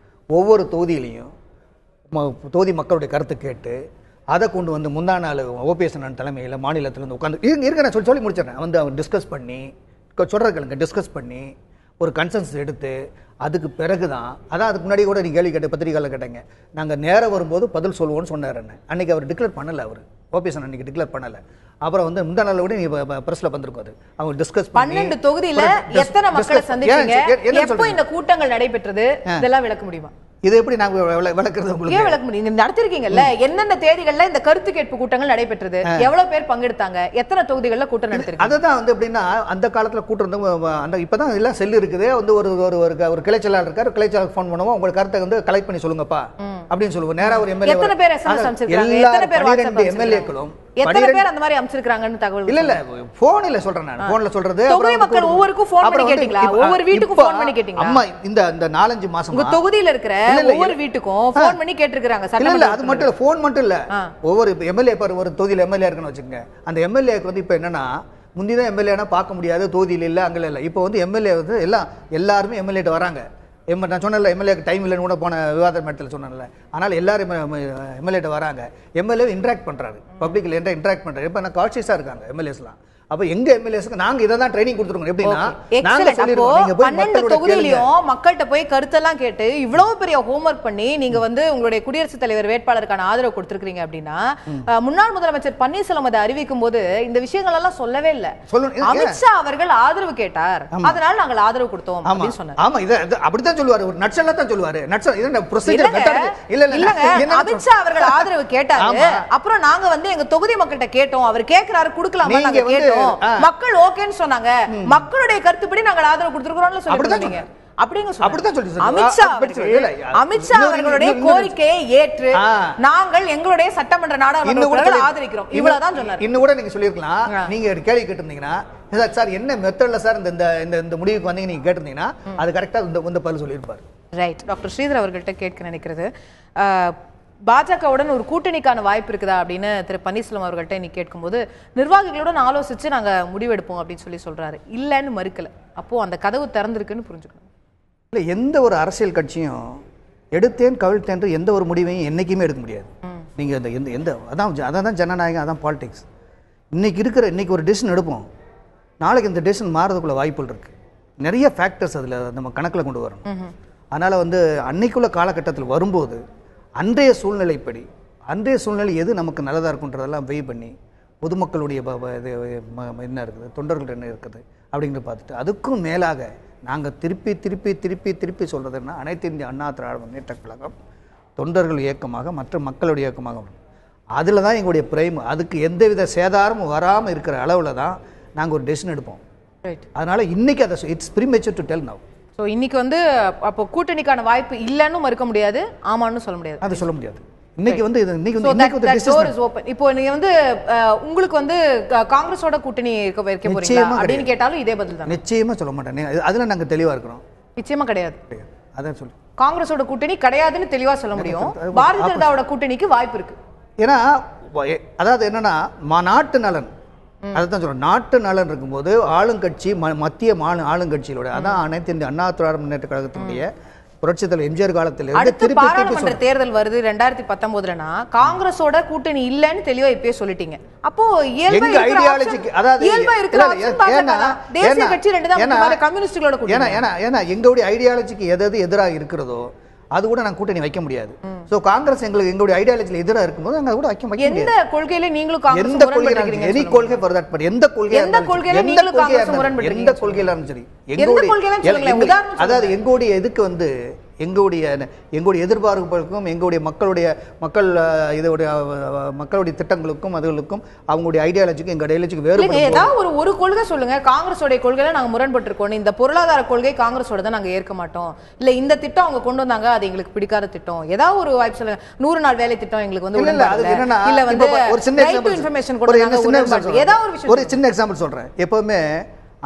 ஒவ்வொரு தொகுதியிலையும் தொகுதி மக்களுடைய கருத்து கேட்டு அதை கொண்டு வந்து முந்தா நாள் ஓபிஎஸ் தலைமையில் மாநிலத்தில் வந்து உட்காந்து இருக்க நான் சொல்லி முடிச்சிடறேன். வந்து அவர் டிஸ்கஸ் பண்ணி சொல்கிறதுக்கு டிஸ்கஸ் பண்ணி ஒரு கன்சென்சஸ் எடுத்து அதுக்கு பிறகு தான் அதான் அதுக்கு முன்னாடி கூட நீங்கள் கேள்வி கேட்ட பத்திரிகையில் கேட்டீங்க. நாங்கள் நேரம் வரும்போது பதில் சொல்லுவோம்னு சொன்னார். அன்னைக்கு அவர் டிக்ளேர் பண்ணலை. அவர் ஓபிஎஸ் அன்னைக்கு டிக்ளேர் பண்ணலை. அப்புறம் வந்து முந்தா நாள் கூட நீங்க பிரஸ்ல வந்திருக்காது. அவங்க டிஸ்கஸ் பண்ணி 12 தொகுதியில எத்தனை மக்களை சந்திச்சீங்க, எப்போ இந்த கூட்டங்கள் நடைபெற்றது, இதெல்லாம் விளக்க முடியுமா? இது எப்படி நாங்க விளக்குறது? உங்களுக்கு ஏன் விளக்க முடியும்? நடத்திருக்கீங்கல்ல, என்னென்ன தேதிகள்ல இந்த கருத்து கேட்பு கூட்டங்கள் நடைபெற்றது, எவ்வளவு பேர் பங்கெடுத்தாங்க, எத்தனை தொகுதிகள்ல கூட்டம் நடத்திருக்காங்க? அதுதான் வந்து எப்படின்னா அந்த காலத்துல கூட்டம் அந்த இப்பதான் எல்லாம் செல் இருக்குது. வந்து ஒரு கிளைச்சலாளர் இருக்காரு, கிளைச்சலாளர் ஃபோன் பண்ணுவோம், உங்க கருத்தை வந்து கலெக்ட் பண்ணி சொல்லுங்கப்பா அப்படின்னு சொல்லுவோம். நேரா ஒரு எம்எல்ஏ எத்தனை பேர் எஸ்எம்எஸ் அனுப்பிச்சிருக்காங்க, எத்தனை பேர் வாட்ஸ்அப் எம்எல்ஏக்களும் எத்தனை பேர் அந்த மாதிரி அனுப்பிச்சிருக்காங்கன்னு தகவல் இல்ல போன்ல சொல்றேன். நான் போன்ல சொல்றது தொகுதி மக்கள் ஒவ்வொருக்கும் ஃபோன் பண்ணி கேட்டிங்களா? ஒவ்வொரு வீட்டுக்கும் ஃபோன் பண்ணி கேட்டிங்களா? அம்மா இந்த 4-5 மாசம் உங்க தொகுதியில இருக்கிற ஒவ்வொரு வீட்டுக்கும் ஃபோன் பண்ணி கேட்டிருக்காங்க. இல்ல அது மட்டும் இல்ல, ஃபோன் மட்டும் இல்ல, ஒவ்வொரு எம்எல்ஏ ஒரு தொகுதியில எம்எல்ஏ இருக்குன்னு வச்சுக்கோங்க. அந்த எம்எல்ஏக்கு வந்து இப்ப என்னன்னா முந்திதான் எம்எல்ஏனா பார்க்க முடியாது, தொகுதியில இல்ல அங்க இல்ல. இப்போ வந்து எம்எல்ஏ வந்து எல்லாருமே எம்எல்ஏ வராங்க. நான் சொன்னல எம்எல்ஏக்கு டைம் இல்லைன்னு கூட போன விவாத மேட்டத்தில் சொன்னேன்ல. ஆனால் எல்லாரும் எம்எல்ஏட்ட வராங்க, எம்எல்ஏ இன்ட்ராக்ட் பண்ணுறாரு, பப்ளிக்கில் இன்ட்ராக்ட் பண்ணுறாரு. இப்போ நான் கான்ஷியஸாக இருக்காங்க எம்எல்ஏஸ்லாம். அப்ப எங்க எம்எல்ஏஸ்க்கு நாங்க இத தான் ட்ரைனிங் கொடுத்துருக்கோம். எப்படின்னா நாங்க சொல்லிருக்கோம், நீங்க போய் 12 தொகுதியிலயும் மக்கள்கிட்ட போய் கருத்தெல்லாம் கேட்டு இவ்வளவு பெரிய ஹோம்வொர்க் பண்ணி நீங்க வந்து உங்களுடைய குடியரசுத் தலைவர் வேட்பாளருக்கான ஆதரவு கொடுத்திருக்கீங்க அப்படின்னா, முன்னாள் முதலமைச்சர் பன்னீர்செல்வம் அதை அறிவிக்கும் போது இந்த விஷயங்கள் எல்லாம் சொல்லவே இல்ல. அமித்ஷா அவர்கள் ஆதரவு கேட்டார், அதனால நாங்கள் ஆதரவு கொடுத்தோம் அப்படின்னு சொன்னார். ஆமா, இது அப்படித்தான் சொல்லுவாரு, ஒரு நட்சலா தான் சொல்லுவாரு. நட்சல் இது ப்ரொசீஜர் மெத்தட் இல்ல இல்ல. அமித்ஷா அவர்கள் ஆதரவு கேட்டாரு, அப்புறம் நாங்க வந்து எங்க தொகுதி மக்கள்கிட்ட கேட்டோம், அவர் கேக்குறாரு கொடுக்கலாமா நாங்க கேட்டோம், மக்கள் ஓகேன்னு சொன்னாங்க, மக்களுடைய கருத்துப்படி நாங்கள் ஆதரவு கொடுத்திருக்கிறோம்னு சொல்லிருக்கீங்க. அமித்ஷா அவர்களுடைய கோரிக்கையை ஏற்று நாங்கள் எங்களுடைய சட்டமன்ற நாடாளுமன்ற ஆதரிக்கிறோம், இவ்வளவுதான் சொன்னார். இன்னும் கூட நீங்க சொல்லிருக்கலாம். நீங்க கேள்வி கேட்டிருந்தீங்கன்னா சார் என்ன மெத்தட்ல சார் இந்த முடிவுக்கு வந்தீங்க நீங்க கேட்டிருந்தீங்கன்னா அது கரெக்டா இந்த பதில் சொல்லியிருப்பாரு. ரைட். டாக்டர் ஸ்ரீதர் அவர்கள்ட்ட கேட்க நினைக்கிறது, பாஜகவுடன் ஒரு கூட்டணிக்கான வாய்ப்பு இருக்குதா அப்படின்னு திரு பன்னீர்செல்வம் அவர்கள்ட்ட இன்னைக்கு கேட்கும்போது, நிர்வாகிகளுடன் ஆலோசிச்சு நாங்க முடிவெடுப்போம் அப்படின்னு சொல்றாரு. இல்லன்னு மறுக்கல. அப்போ அந்த கதவு திறந்திருக்குன்னு புரிஞ்சுக்கணும். இல்லை, எந்த ஒரு அரசியல் கட்சியும் எடுத்தேன் கவிழ்த்தேன் எந்த ஒரு முடிவையும் என்னைக்குமே எடுக்க முடியாது. நீங்க எந்த அதான் ஜனநாயகம், அதான் பாலிடிக்ஸ். இன்னைக்கு ஒரு டெசிஷன் எடுப்போம், நாளைக்கு இந்த டெசிஷன் மாறதுக்குள்ள வாய்ப்புகள் இருக்கு. நிறைய ஃபேக்டர்ஸ் அதில் நம்ம கணக்கில் கொண்டு வரணும். அதனால வந்து அன்னைக்குள்ள காலகட்டத்தில் வரும்போது அன்றைய சூழ்நிலைப்படி அன்றைய சூழ்நிலை எது நமக்கு நல்லதாக இருக்குன்றதெல்லாம் வெய் பண்ணி பொதுமக்களுடைய என்ன இருக்குது, தொண்டர்கள் என்ன இருக்குது அப்படிங்கிறத பார்த்துட்டு அதுக்கும் மேலாக நாங்கள் திருப்பி சொல்கிறதுன்னா அனைத்து இந்திய அண்ணா திராவிட முன்னேற்றக் கழகம் தொண்டர்கள் இயக்கமாக மற்ற மக்களுடைய இயக்கமாக அதில் தான் எங்களுடைய பிரைம். அதுக்கு எந்தவித சேதாரமும் வராமல் இருக்கிற அளவில் தான் நாங்கள் ஒரு டெசிஷன் எடுப்போம். அதனால் இன்றைக்கி அதை it's premature to tell now. So இன்னைக்கு வந்து அப்போ கூட்டணிக்கான வாய்ப்பு இல்லைன்னு மறுக்க முடியாது, ஆமான்னு சொல்ல முடியாது, அது சொல்ல முடியாது. இன்னைக்கு வந்து இப்போ நீங்க வந்து உங்களுக்கு வந்து காங்கிரஸோட கூட்டணி வைக்க போறீங்களா அப்படின்னு கேட்டாலும் இதே பதில் தான். நிச்சயமா சொல்ல மாட்டேன், அதுல நாங்க தெளிவா இருக்கிறோம். நிச்சயமா கிடையாது, அதான் சொல்லு. காங்கிரஸோட கூட்டணி கிடையாதுன்னு தெளிவா சொல்ல முடியும். பாரதிய ஜனதாவோட கூட்டணிக்கு வாய்ப்பு இருக்கு. ஏன்னா அதாவது என்னன்னா நாட்டு நலன், அதுதான் சொல்றேன். நாட்டு நலன் இருக்கும்போது ஆளுங்கட்சி மத்திய ஆளுங்கட்சியோட அதான் அனைத்து இந்திய அண்ணா திராவிட முன்னேற்ற கழகத்தினுடைய புரட்சி தலைவர் எம்ஜிஆர் காலத்தில் பாராளுமன்ற தேர்தல் வருது 2019லனா காங்கிரஸோட கூட்டணி இல்லன்னு தெளிவா இப்பயே சொல்லிட்டீங்க. அப்போ எங்க ஐடியாலஜிக்கு அதாவது தேசிய கட்சி ரெண்டு தான் கம்யூனிஸ்டுகளோட கூட்டணி. ஏன்னா எங்களுடைய ஐடியாலஜிக்கு எது எதிராக இருக்கிறதோ அது கூட நாங்க கூட்டணி வைக்க முடியாது. சோ காங்கிரஸ் எங்களுடைய ஐடியாலஜில எதிராக இருக்கும்போது நாங்க கூட வைக்க முடியாது. எந்த கொள்கையில நீங்களும் காங்கிரஸ் எந்த கொள்கையில எனி கொள்கை ஃபார் தட் பட் எந்த கொள்கையில நீங்களும் காங்கிரஸ் முரண்படுறீங்க, எந்த கொள்கையில இருந்தாலும் சரி எங்களுடைய அதாவது எங்களுடைய இதுக்கு வந்து எங்களுடைய எதிர்பார்ப்புகளுக்கும் எங்களுடைய மக்களுடைய திட்டங்களுக்கும் அதுகளுக்கும் அவங்களுடைய ஐடியாலஜிக்கும் எங்க ஐடியாலஜிக்கு வேறு ஏதாவது ஒரு கொள்கை சொல்லுங்க. காங்கிரஸோட கொள்கையில நாங்க முரண்பட்டிருக்கோம், இந்த பொருளாதார கொள்கை காங்கிரஸோட தான் நாங்க ஏற்க மாட்டோம், இல்ல இந்த திட்டம் அவங்க கொண்டு வந்தாங்க அது எங்களுக்கு பிடிக்காத திட்டம், ஏதாவது ஒரு வாய்ப்பு சொல்லுங்க. 100 நாள் வேலை திட்டம் எங்களுக்கு வந்து இல்ல வந்து ஒரு சின்ன எக்ஸாம்பிள் சொல்றேன். எப்பவுமே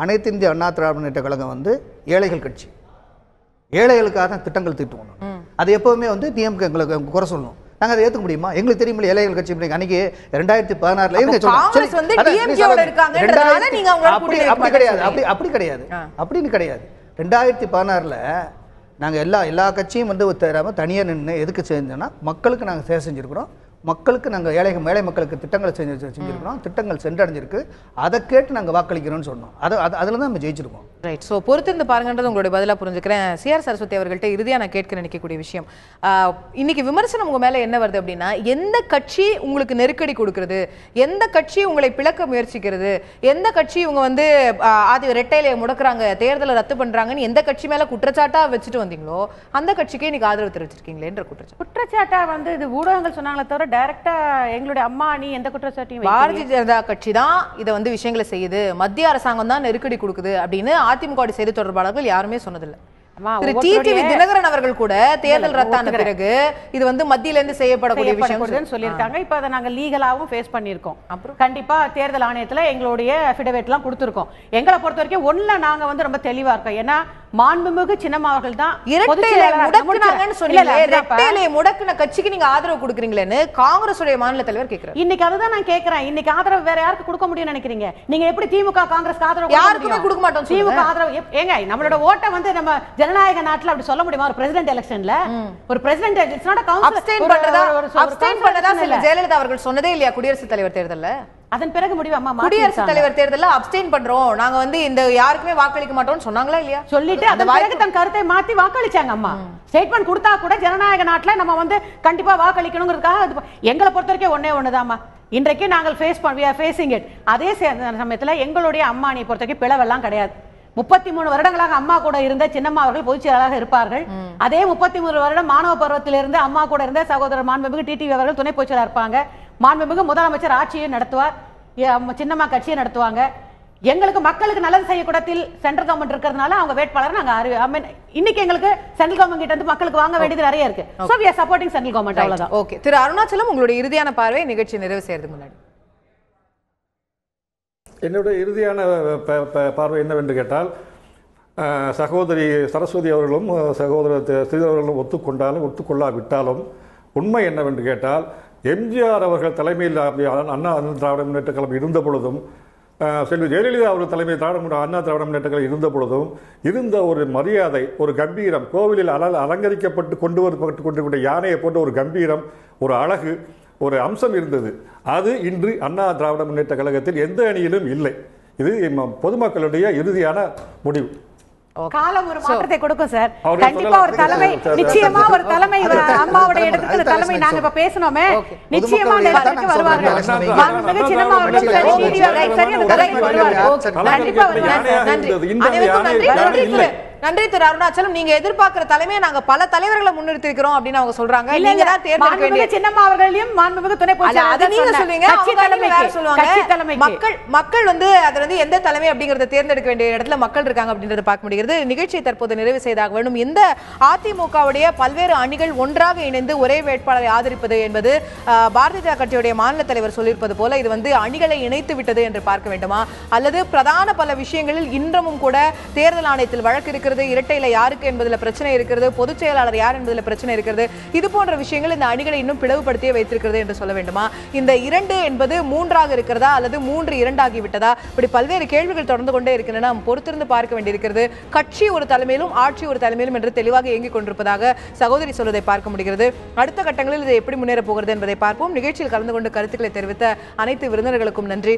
அனைத்து இந்திய அண்ணா திராவிட முன்னேற்ற கழகம் வந்து ஏழைகள் கட்சி, ஏழைகளுக்காக தான் திட்டங்கள் தீட்டுவோம். அது எப்பவுமே வந்து டிஎம்கே எங்களுக்கு குறை சொல்லணும். நாங்க அதை ஏத்துக்க முடியுமா? எங்களுக்கு தெரியுமில்ல ஏழைகள் கட்சி அன்னைக்கு 2016 அப்படி கிடையாது. 2016 நாங்க எல்லா கட்சியும் வந்து தனியா நின்று எதுக்கு செஞ்சோம்னா மக்களுக்கு நாங்க சேவை செஞ்சிருக்கிறோம், மக்களுக்கு நாங்கள் ஏழை மக்களுக்கு திட்டங்களை செஞ்சிருக்கிறோம், திட்டங்கள் சென்றடைஞ்சிருக்கு, அதை கேட்டு நாங்கள் வாக்களிக்கிறோம்னு சொன்னோம். அதில் தான் நம்ம ஜெயிச்சிருக்கோம். ரைட். ஸோ பொறுத்திருந்து பாருங்கன்றது உங்களுடைய பதிலாக புரிஞ்சுக்கிறேன். சிஆர் சரஸ்வதி அவர்கள்ட்ட இறுதியாக நான் கேட்க நினைக்கக்கூடிய விஷயம், இன்னைக்கு விமர்சனம் உங்கள் மேலே என்ன வருது அப்படின்னா, எந்த கட்சி உங்களுக்கு நெருக்கடி கொடுக்கறது, எந்த கட்சி உங்களை பிளக்க முயற்சிக்கிறது, எந்த கட்சி இவங்க வந்து அது ரெட்டையில முடக்குறாங்க, தேர்தலை ரத்து பண்ணுறாங்கன்னு எந்த கட்சி மேலே குற்றச்சாட்டாக வச்சுட்டு வந்தீங்களோ அந்த கட்சிக்கே இன்னைக்கு ஆதரவு தெரிவிச்சிருக்கீங்களேன்ற குற்றச்சாட்டா வந்து இது ஊடகங்கள் சொன்னாங்களே தவிர டைரக்டா எங்களுடைய அம்மா நீ எந்த குற்றச்சாட்டையும் பாரதிய ஜனதா கட்சி தான் இதை வந்து விஷயங்களை செய்யுது, மத்திய அரசாங்கம் தான் நெருக்கடி கொடுக்குது அப்படின்னு அதிமுக செய்தி தொடர்பாளர்கள் யாருமே சொன்னதில்லை. தினகரன் அவர்கள் கூட தேர்தல் ரத்தான பிறகு இது வந்து மத்தியில இருந்து செய்யப்படக்கூடிய விஷயம் சொல்லியிருக்காங்க. இப்ப அதை நாங்க லீகலாவும் ஃபேஸ் பண்ணிருக்கோம். அப்புறம் கண்டிப்பா தேர்தல் ஆணையத்துல எங்களுடைய அஃபிடவிட் எல்லாம் கொடுத்திருக்கோம். எங்களை பொறுத்த வரைக்கும் ஒண்ணுல நாங்க வந்து ரொம்ப தெளிவா இருக்கோம். ஏன்னா மாண்புமிகு சின்னம்மா அவர்கள் தான் முடக்குன கட்சிக்கு நீங்க ஆதரவு கொடுக்குறீங்களேன்னு காங்கிரஸ் மாநில தலைவர் கேட்கிறார். இன்னைக்கு அதுதான் நான் கேட்கிறேன். இன்னைக்கு ஆதரவு வேற யாருக்கு கொடுக்க முடியும்னு நினைக்கிறீங்க? நீங்க எப்படி திமுக காங்கிரஸ் ஆதரவு யாருக்குமே கொடுக்க மாட்டோம். திமுக ஆதரவு ஏங்க நம்மளோட ஓட்டை வந்து நம்ம ஜனநாயக நாட்டுல அப்படி சொல்ல முடியுமா? ஒரு பிரசிடென்ட் எலெக்ஷன்ல ஒரு president it's not a council abstain பண்றதா ஜெயலலிதா அவர்கள் சொன்னதே இல்லையா குடியரசுத் தலைவர் தேர்தல்ல? அதன் பிறகு முடிவு அம்மா குடியரசுத் தலைவர் தேர்தல்ல அப்ஸ்டெயின் பண்றோம், நாங்க வந்து இந்த யாருக்குமே வாக்களிக்க மாட்டோம்னு சொன்னாங்களா இல்லையா? சொல்லிட்டு அந்த பிறகு தன் கருத்தை மாத்தி வாக்களிச்சாங்க. அம்மா ஸ்டேட்மெண்ட் கொடுத்தா கூட ஜனநாயக நாட்டுல நம்ம வந்து கண்டிப்பா வாக்களிக்கணுங்கிறதுக்காக எங்களை பொறுத்த வரைக்கும் ஒண்ணுதாம்மா. இன்றைக்கு நாங்கள் ஃபேஸிங் இட். அதே சமயத்துல எங்களுடைய அம்மா நீ பொறுத்த வரைக்கும் பிளவெல்லாம் கிடையாது. 33 வருடங்களாக அம்மா கூட இருந்த சின்னம்மா அவர்கள் பொதுச் செயலாளராக இருப்பார்கள். அதே 33 வருடம் மாணவ பருவத்திலிருந்து அம்மா கூட இருந்த சகோதரர் மாண்புமிகு டிடிவி அவர்கள் துணை பொதுச் செயலாளர் இருப்பாங்க. மாண்புமிகு முதலமைச்சர் ஆட்சியை நடத்துவார், சின்னம்மா கட்சியை நடத்துவாங்க. எங்களுக்கு மக்களுக்கு நல்லது செய்யக்கூடத்தில் சென்ட்ரல் கவர்மெண்ட் இருக்கிறதுனால அவங்க வேட்பாளர் நாங்க இன்னைக்கு எங்களுக்கு சென்ட்ரல் கவர்மெண்ட் கிட்ட இருந்து மக்களுக்கு வாங்க வேண்டியது நிறைய இருக்கு. So we are supporting central government. அவ்வளவுதான். ஓகே. திரு அருணாச்சலம், உங்களுடைய இறுதியான பார்வை நிகழ்ச்சி நிறைவு செய்யறதுக்கு முன்னாடி. என்னுடைய இறுதியான பார்வை என்னவென்று கேட்டால், சகோதரி சரஸ்வதி அவர்களும் சகோதரர் ஸ்ரீதர் அவர்களும் ஒத்துக்கொள்ளாவிட்டாலும் உண்மை என்னவென்று கேட்டால், எம்ஜிஆர் அவர்கள் தலைமையில் அண்ணா திராவிட முன்னேற்ற கழகம் இருந்த பொழுதும், செல்வி ஜெயலலிதா அவர்கள் தலைமையில் அண்ணா திராவிட முன்னேற்ற கழகம் இருந்த பொழுதும் இருந்த ஒரு மரியாதை, ஒரு கம்பீரம், கோவிலில் அலங்கரிக்கப்பட்டு கொண்டிருக்கிற யானையை போன்ற ஒரு கம்பீரம், ஒரு அழகு, ஒரு அம்சம் இருந்தது. அது இன்று அண்ணா திராவிட முன்னேற்ற கழகத்தில் எந்த அணியிலும் இல்லை. இது பொதுமக்களுடைய இறுதியான முடிவு. காலம் ஒரு மாற்றத்தை கொடுக்கும் சார். கண்டிப்பா ஒரு தலைமை, நிச்சயமா ஒரு தலைமை அம்மாவுடைய இடத்துக்கு தலைமை நாங்க இப்ப பேசணுமே, நிச்சயமா நேரத்துக்கு வருவாங்க. மாண்புமிகு சின்னம்மா அவர்கள் சரி, டிடிவி அவர்கள் சரி, அந்த தலைமை வருவாங்க. கண்டிப்பா வருவாங்க. நன்றி திரு அருணாச்சலம். நீங்க எதிர்பார்க்கிற தலைமையை நாங்க பல தலைவர்களை முன்னிறுத்தி இருக்கிறோம் அப்படின்னு அவங்க சொல்றாங்க. நீங்க தான் தேர்ந்தெடுக்க வேண்டிய சின்னம்மா அவர்களையும் மாண்புமிகு துணை பொதுச் செயலாளர் அது நீங்க சொல்வீங்க, கட்சி தலைமை வேற சொல்வாங்க. மக்கள் வந்து அதுல இருந்து எந்த தலைமை அப்படிங்கறத தேர்ந்தெடுக்க வேண்டிய இடத்துல மக்கள் இருக்காங்க அப்படிங்கறத பார்க்க முடிகிறது. நிகழ்ச்சியை தற்போது நிறைவு செய்தாக வேண்டும். இந்த அதிமுகவுடைய பல்வேறு அணிகள் ஒன்றாக இணைந்து ஒரே வேட்பாளரை ஆதரிப்பது என்பது பாரதிய ஜனதா கட்சியுடைய மாநில தலைவர் சொல்லியிருப்பது போல இது வந்து அணிகளை இணைத்து விட்டது என்று பார்க்க வேண்டுமா, அல்லது பிரதான பல விஷயங்களில் இன்றமும் கூட தேர்தல் ஆணையத்தில் வழக்கு இருக்கிறது, இரட்டையில யாருக்கு என்பதில் பிரச்சனை இருக்கிறது, பொதுச் செயலாளர் யார் என்பதில் பிரச்சனை இருக்கிறது, இது போன்ற விஷயங்கள் இந்த அணிகளை இன்னும் பிளவுபடுத்தியே வைத்திருக்கிறது என்று சொல்ல வேண்டுமா? இந்த 2 என்பது 3ஆக இருக்கிறதா அல்லது 3 2 ஆகிவிட்டதா? இப்படி பல்வேறு கேள்விகள் தொடர்ந்து கொண்டே இருக்கின்றன. நாம் பொறுத்திருந்து பார்க்க வேண்டியிருக்கிறது. கட்சி ஒரு தலைமையிலும் ஆட்சி ஒரு தலைமையிலும் என்று தெளிவாக இயங்கிக் கொண்டிருப்பதாக சகோதரி சொல்வதை பார்க்க முடிகிறது. அடுத்த கட்டங்களில் இது எப்படி முன்னேற போகிறது என்பதை பார்ப்போம். நிகழ்ச்சியில் கலந்து கொண்டு கருத்துக்களை தெரிவித்த அனைத்து விருந்தினர்களுக்கும் நன்றி.